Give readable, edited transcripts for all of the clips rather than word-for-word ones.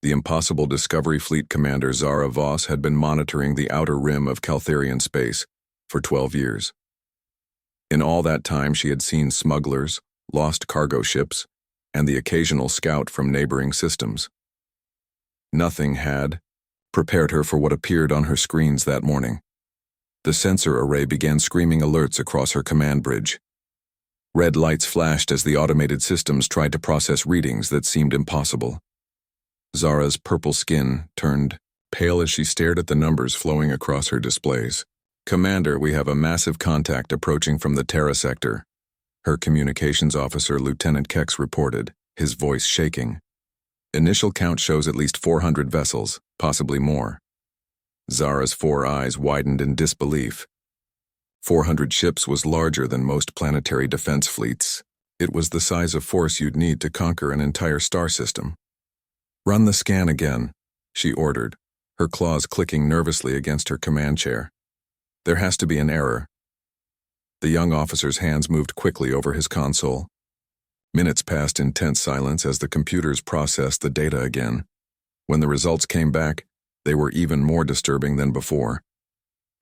The impossible Discovery Fleet Commander Zara Voss had been monitoring the outer rim of Caltharian space for 12 years. In all that time, she had seen smugglers, lost cargo ships, and the occasional scout from neighboring systems. Nothing had prepared her for what appeared on her screens that morning. The sensor array began screaming alerts across her command bridge. Red lights flashed as the automated systems tried to process readings that seemed impossible. Zara's purple skin turned pale as she stared at the numbers flowing across her displays. "Commander, we have a massive contact approaching from the Terra sector," her communications officer, Lieutenant Kex, reported, his voice shaking. "Initial count shows at least 400 vessels, possibly more." Zara's four eyes widened in disbelief. 400 ships was larger than most planetary defense fleets. It was the size of force you'd need to conquer an entire star system. "Run the scan again," she ordered, her claws clicking nervously against her command chair. "There has to be an error." The young officer's hands moved quickly over his console. Minutes passed in tense silence as the computers processed the data again. When the results came back, they were even more disturbing than before.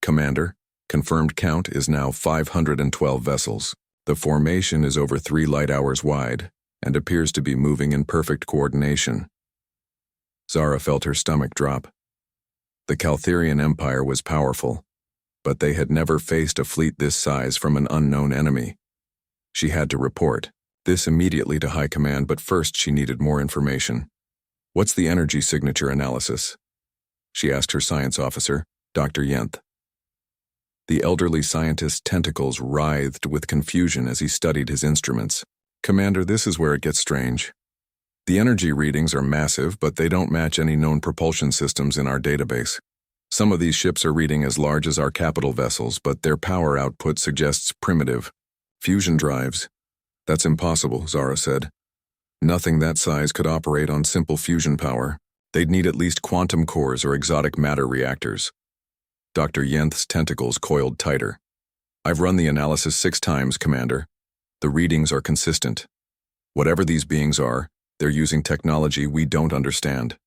"Commander, confirmed count is now 512 vessels. The formation is over 3 light hours wide and appears to be moving in perfect coordination." Zara felt her stomach drop. The Caltharian Empire was powerful, but they had never faced a fleet this size from an unknown enemy. She had to report this immediately to High Command, but first she needed more information. "What's the energy signature analysis?" she asked her science officer, Dr. Yenth. The elderly scientist's tentacles writhed with confusion as he studied his instruments. "Commander, this is where it gets strange. The energy readings are massive, but they don't match any known propulsion systems in our database. Some of these ships are reading as large as our capital vessels, but their power output suggests primitive fusion drives." "That's impossible," Zara said. "Nothing that size could operate on simple fusion power. They'd need at least quantum cores or exotic matter reactors." Dr. Yenth's tentacles coiled tighter. "I've run the analysis 6 times, Commander. The readings are consistent. Whatever these beings are, they're using technology we don't understand."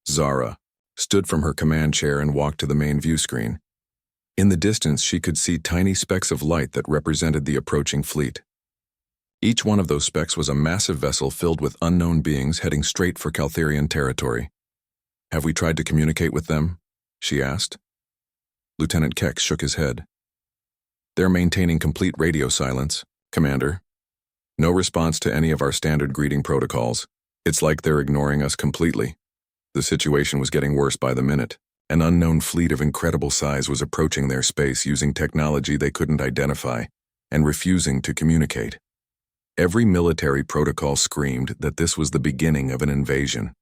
Zara stood from her command chair and walked to the main view screen. In the distance, she could see tiny specks of light that represented the approaching fleet. Each one of those specks was a massive vessel filled with unknown beings heading straight for Caltharian territory. "Have we tried to communicate with them?" she asked. Lieutenant Kex shook his head. "They're maintaining complete radio silence, Commander. No response to any of our standard greeting protocols. It's like they're ignoring us completely." The situation was getting worse by the minute. An unknown fleet of incredible size was approaching their space using technology they couldn't identify and refusing to communicate. Every military protocol screamed that this was the beginning of an invasion.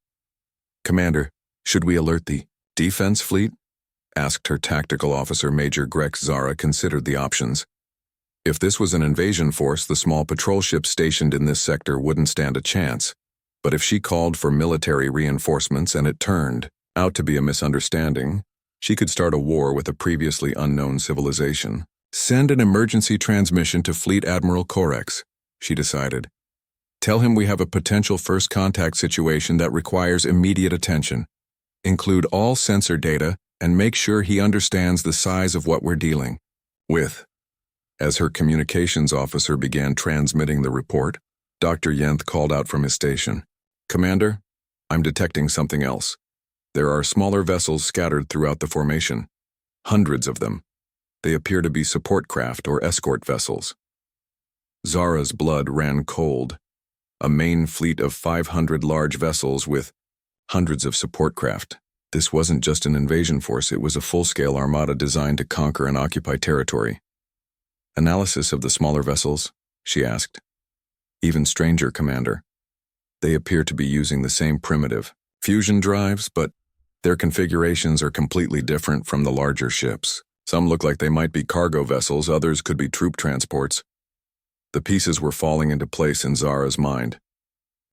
"Commander, should we alert the defense fleet?" asked her tactical officer, Major Grex. Zara considered the options. If this was an invasion force, the small patrol ships stationed in this sector wouldn't stand a chance. But if she called for military reinforcements and it turned out to be a misunderstanding, she could start a war with a previously unknown civilization. "Send an emergency transmission to Fleet Admiral Corex," she decided. "Tell him we have a potential first contact situation that requires immediate attention. Include all sensor data and make sure he understands the size of what we're dealing with." As her communications officer began transmitting the report, Dr. Yenth called out from his station. "Commander, I'm detecting something else. There are smaller vessels scattered throughout the formation. Hundreds of them. They appear to be support craft or escort vessels." Zara's blood ran cold. A main fleet of 500 large vessels with hundreds of support craft. This wasn't just an invasion force, it was a full-scale armada designed to conquer and occupy territory. "Analysis of the smaller vessels?" she asked. "Even stranger, Commander. They appear to be using the same primitive fusion drives, but their configurations are completely different from the larger ships. Some look like they might be cargo vessels, others could be troop transports." The pieces were falling into place in Zara's mind.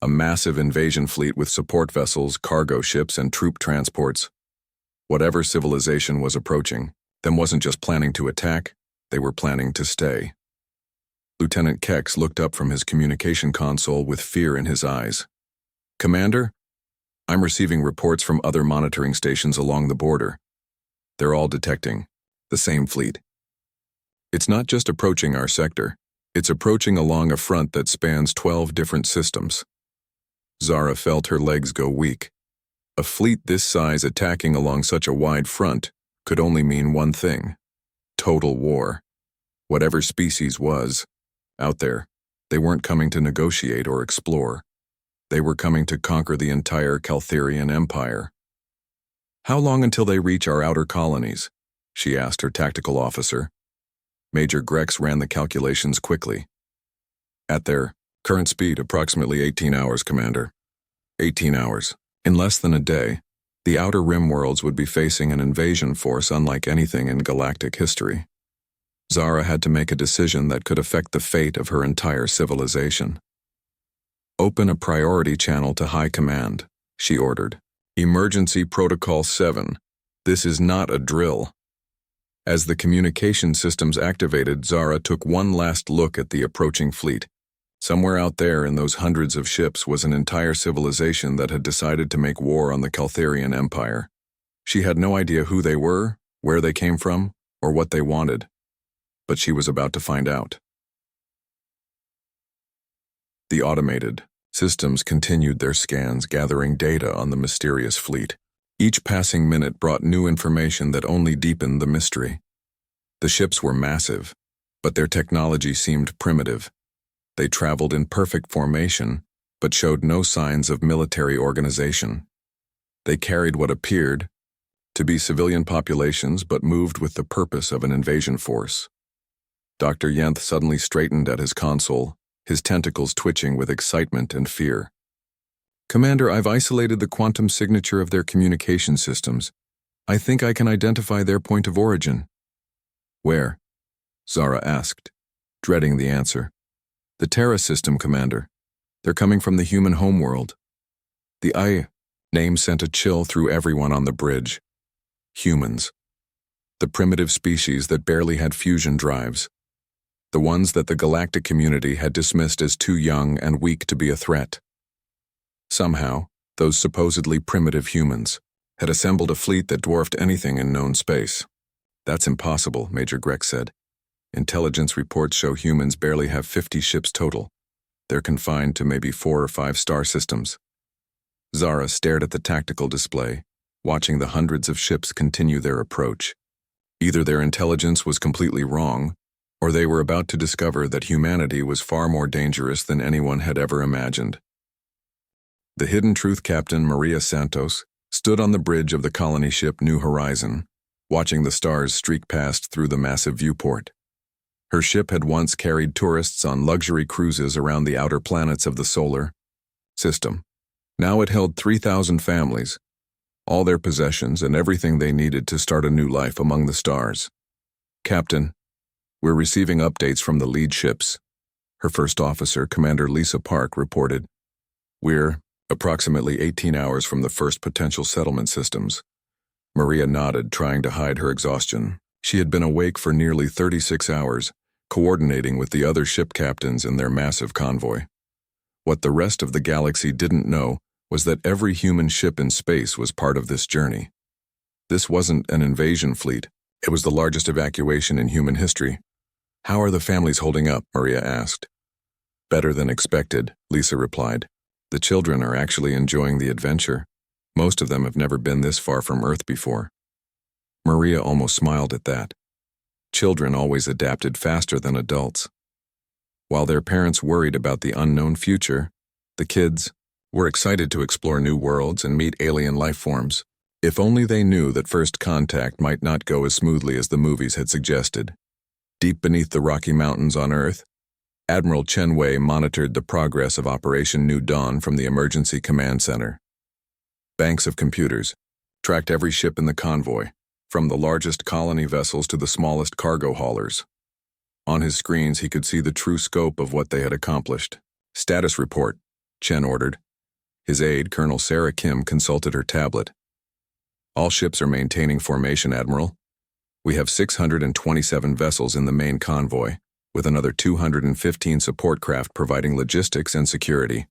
A massive invasion fleet with support vessels, cargo ships, and troop transports. Whatever civilization was approaching, them wasn't just planning to attack, they were planning to stay. Lieutenant Kex looked up from his communication console with fear in his eyes. "Commander, I'm receiving reports from other monitoring stations along the border. They're all detecting the same fleet. It's not just approaching our sector, it's approaching along a front that spans 12 different systems. Zara felt her legs go weak. A fleet this size attacking along such a wide front could only mean one thing: total war. Whatever species was out there, they weren't coming to negotiate or explore. They were coming to conquer the entire Caltherian Empire. How long until they reach our outer colonies? She asked her tactical officer. Major Grex ran the calculations quickly. At their current speed, approximately 18 hours, Commander. 18 hours. In less than a day, the Outer Rim worlds would be facing an invasion force unlike anything in galactic history. Zara had to make a decision that could affect the fate of her entire civilization. Open a priority channel to High Command, she ordered. Emergency Protocol 7. This is not a drill. As the communication systems activated, Zara took one last look at the approaching fleet. Somewhere out there in those hundreds of ships was an entire civilization that had decided to make war on the Caltherian Empire. She had no idea who they were, where they came from, or what they wanted. But she was about to find out. The automated systems continued their scans, gathering data on the mysterious fleet. Each passing minute brought new information that only deepened the mystery. The ships were massive, but their technology seemed primitive. They traveled in perfect formation, but showed no signs of military organization. They carried what appeared to be civilian populations, but moved with the purpose of an invasion force. Dr. Yenth suddenly straightened at his console, his tentacles twitching with excitement and fear. Commander, I've isolated the quantum signature of their communication systems. I think I can identify their point of origin. Where? Zara asked, dreading the answer. The Terra system, Commander. They're coming from the human homeworld. The I name sent a chill through everyone on the bridge. Humans. The primitive species that barely had fusion drives. The ones that the galactic community had dismissed as too young and weak to be a threat. Somehow, those supposedly primitive humans had assembled a fleet that dwarfed anything in known space. That's impossible, Major Grex said. Intelligence reports show humans barely have 50 ships total. They're confined to maybe 4 or 5 star systems. Zara stared at the tactical display, watching the hundreds of ships continue their approach. Either their intelligence was completely wrong, or they were about to discover that humanity was far more dangerous than anyone had ever imagined. The Hidden Truth Captain Maria Santos stood on the bridge of the colony ship New Horizon, watching the stars streak past through the massive viewport. Her ship had once carried tourists on luxury cruises around the outer planets of the solar system. Now it held 3,000 families, all their possessions and everything they needed to start a new life among the stars. Captain, we're receiving updates from the lead ships. Her first officer, Commander Lisa Park, reported. We're approximately 18 hours from the first potential settlement systems. Maria nodded, trying to hide her exhaustion. She had been awake for nearly 36 hours, coordinating with the other ship captains in their massive convoy. What the rest of the galaxy didn't know was that every human ship in space was part of this journey. This wasn't an invasion fleet. It was the largest evacuation in human history. How are the families holding up? Maria asked. Better than expected, Lisa replied. The children are actually enjoying the adventure. Most of them have never been this far from Earth before. Maria almost smiled at that. Children always adapted faster than adults. While their parents worried about the unknown future, the kids were excited to explore new worlds and meet alien life forms. If only they knew that first contact might not go as smoothly as the movies had suggested. Deep beneath the Rocky Mountains on Earth, Admiral Chen Wei monitored the progress of Operation New Dawn from the Emergency Command Center. Banks of computers tracked every ship in the convoy, from the largest colony vessels to the smallest cargo haulers. On his screens, he could see the true scope of what they had accomplished. Status report, Chen ordered. His aide, Colonel Sarah Kim, consulted her tablet. All ships are maintaining formation, Admiral. We have 627 vessels in the main convoy, with another 215 support craft providing logistics and security.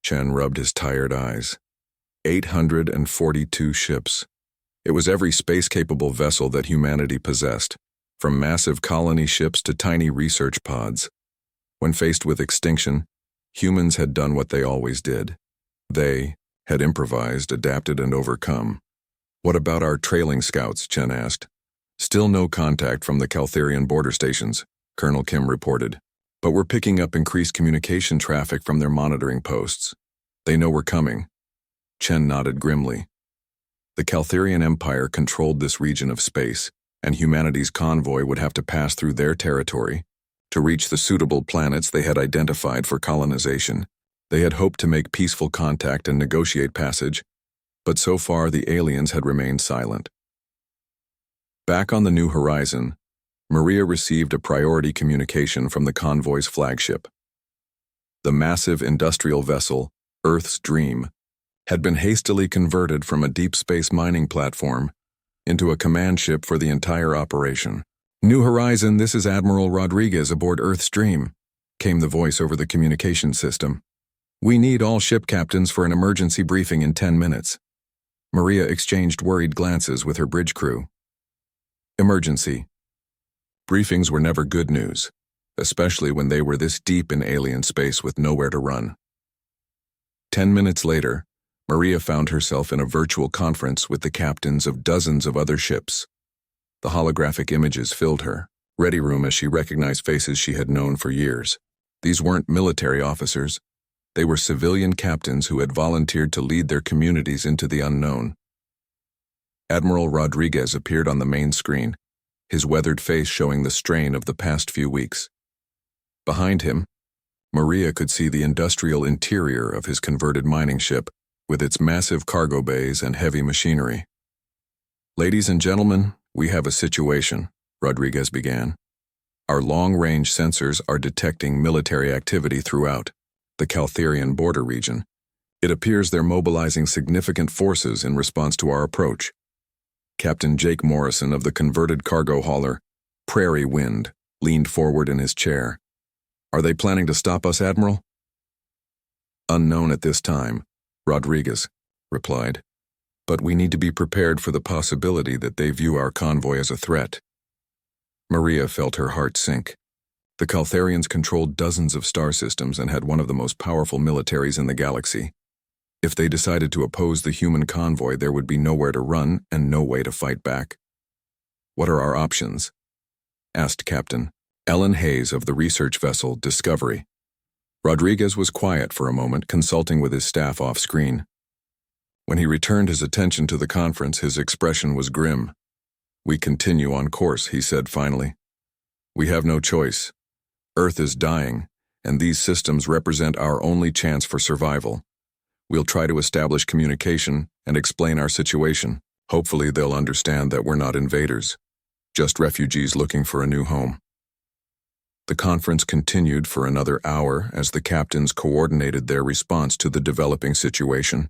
Chen rubbed his tired eyes. 842 ships. It was every space-capable vessel that humanity possessed, from massive colony ships to tiny research pods. When faced with extinction, humans had done what they always did. They had improvised, adapted, and overcome. "What about our trailing scouts?" Chen asked. "Still no contact from the Caltherian border stations," Colonel Kim reported. "But we're picking up increased communication traffic from their monitoring posts. They know we're coming." Chen nodded grimly. The Caltherian Empire controlled this region of space, and humanity's convoy would have to pass through their territory to reach the suitable planets they had identified for colonization. They had hoped to make peaceful contact and negotiate passage, but so far the aliens had remained silent. Back on the New Horizon, Maria received a priority communication from the convoy's flagship. The massive industrial vessel, Earth's Dream, had been hastily converted from a deep space mining platform into a command ship for the entire operation. "New Horizon, this is Admiral Rodriguez aboard Earth's Dream," came the voice over the communication system. "We need all ship captains for an emergency briefing in 10 minutes. Maria exchanged worried glances with her bridge crew. Emergency. Briefings were never good news, especially when they were this deep in alien space with nowhere to run. 10 minutes later, Maria found herself in a virtual conference with the captains of dozens of other ships. The holographic images filled her ready room as she recognized faces she had known for years. These weren't military officers. They were civilian captains who had volunteered to lead their communities into the unknown. Admiral Rodriguez appeared on the main screen, his weathered face showing the strain of the past few weeks. Behind him, Maria could see the industrial interior of his converted mining ship, with its massive cargo bays and heavy machinery. "Ladies and gentlemen, we have a situation," Rodriguez began. "Our long-range sensors are detecting military activity throughout the Caltherian border region. It appears they're mobilizing significant forces in response to our approach." Captain Jake Morrison of the converted cargo hauler, Prairie Wind, leaned forward in his chair. "Are they planning to stop us, Admiral?" "Unknown at this time," Rodriguez replied. "But we need to be prepared for the possibility that they view our convoy as a threat." Maria felt her heart sink. The Caltherians controlled dozens of star systems and had one of the most powerful militaries in the galaxy. If they decided to oppose the human convoy, there would be nowhere to run and no way to fight back. "What are our options?" asked Captain Ellen Hayes of the research vessel Discovery. Rodriguez was quiet for a moment, consulting with his staff off-screen. When he returned his attention to the conference, his expression was grim. "We continue on course," he said finally. "We have no choice. Earth is dying, and these systems represent our only chance for survival. We'll try to establish communication and explain our situation. Hopefully they'll understand that we're not invaders, just refugees looking for a new home." The conference continued for another hour as the captains coordinated their response to the developing situation.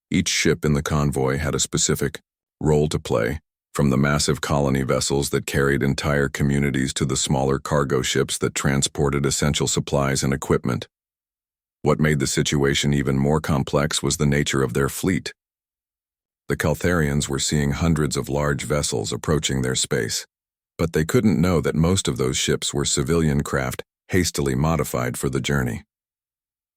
Each ship in the convoy had a specific role to play, from the massive colony vessels that carried entire communities to the smaller cargo ships that transported essential supplies and equipment. What made the situation even more complex was the nature of their fleet. The Caltherians were seeing hundreds of large vessels approaching their space, but they couldn't know that most of those ships were civilian craft hastily modified for the journey.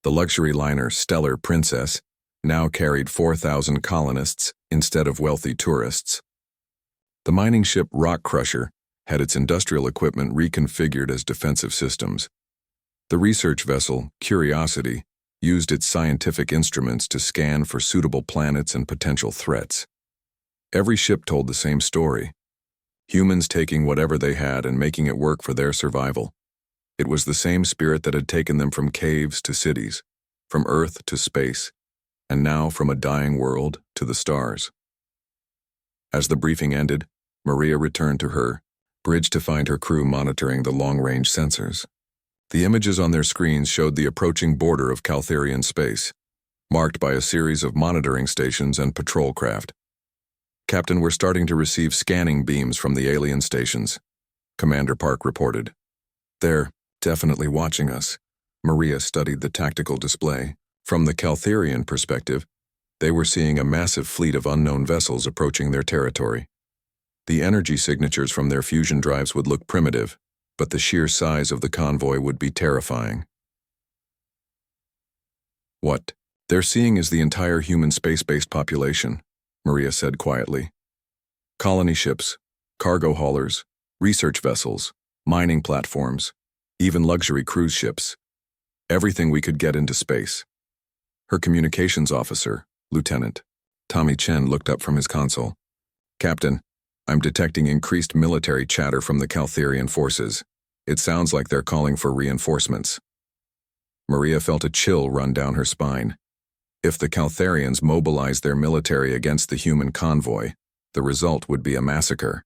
The luxury liner Stellar Princess now carried 4,000 colonists instead of wealthy tourists. The mining ship Rock Crusher had its industrial equipment reconfigured as defensive systems. The research vessel Curiosity used its scientific instruments to scan for suitable planets and potential threats. Every ship told the same story. Humans taking whatever they had and making it work for their survival. It was the same spirit that had taken them from caves to cities, from Earth to space, and now from a dying world to the stars. As the briefing ended, Maria returned to her bridge to find her crew monitoring the long-range sensors. The images on their screens showed the approaching border of Caltherian space, marked by a series of monitoring stations and patrol craft. "Captain, we're starting to receive scanning beams from the alien stations," Commander Park reported. "They're definitely watching us." Maria studied the tactical display. From the Caltherian perspective, They were seeing a massive fleet of unknown vessels approaching their territory. The energy signatures from their fusion drives would look primitive, but the sheer size of the convoy would be terrifying. What they're seeing is the entire human space-based population, Maria said quietly. Colony ships, cargo haulers, research vessels, mining platforms, even luxury cruise ships. Everything we could get into space. Her communications officer, Lieutenant Tommy Chen, looked up from his console. Captain, I'm detecting increased military chatter from the Caltherian forces. It sounds like they're calling for reinforcements. Maria felt a chill run down her spine. If the Caltherians mobilized their military against the human convoy, the result would be a massacre.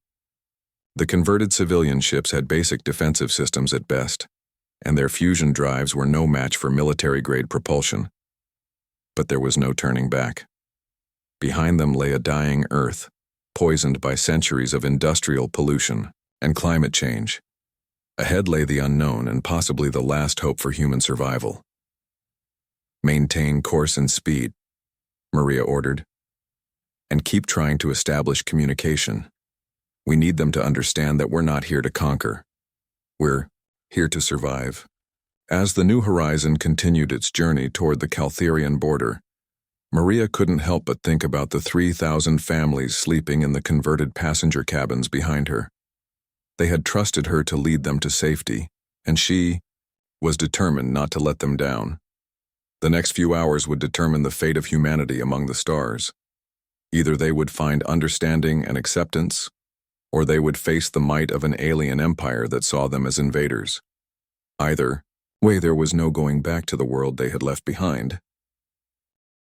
The converted civilian ships had basic defensive systems at best, and their fusion drives were no match for military-grade propulsion. But there was no turning back. Behind them lay a dying Earth, poisoned by centuries of industrial pollution and climate change. Ahead lay the unknown and possibly the last hope for human survival. Maintain course and speed, Maria ordered, and keep trying to establish communication. We need them to understand that we're not here to conquer. We're here to survive. As the New Horizon continued its journey toward the Caltherian border, Maria couldn't help but think about the 3,000 families sleeping in the converted passenger cabins behind her. They had trusted her to lead them to safety, and she was determined not to let them down. The next few hours would determine the fate of humanity among the stars. Either they would find understanding and acceptance, or they would face the might of an alien empire that saw them as invaders. Either way, there was no going back to the world they had left behind.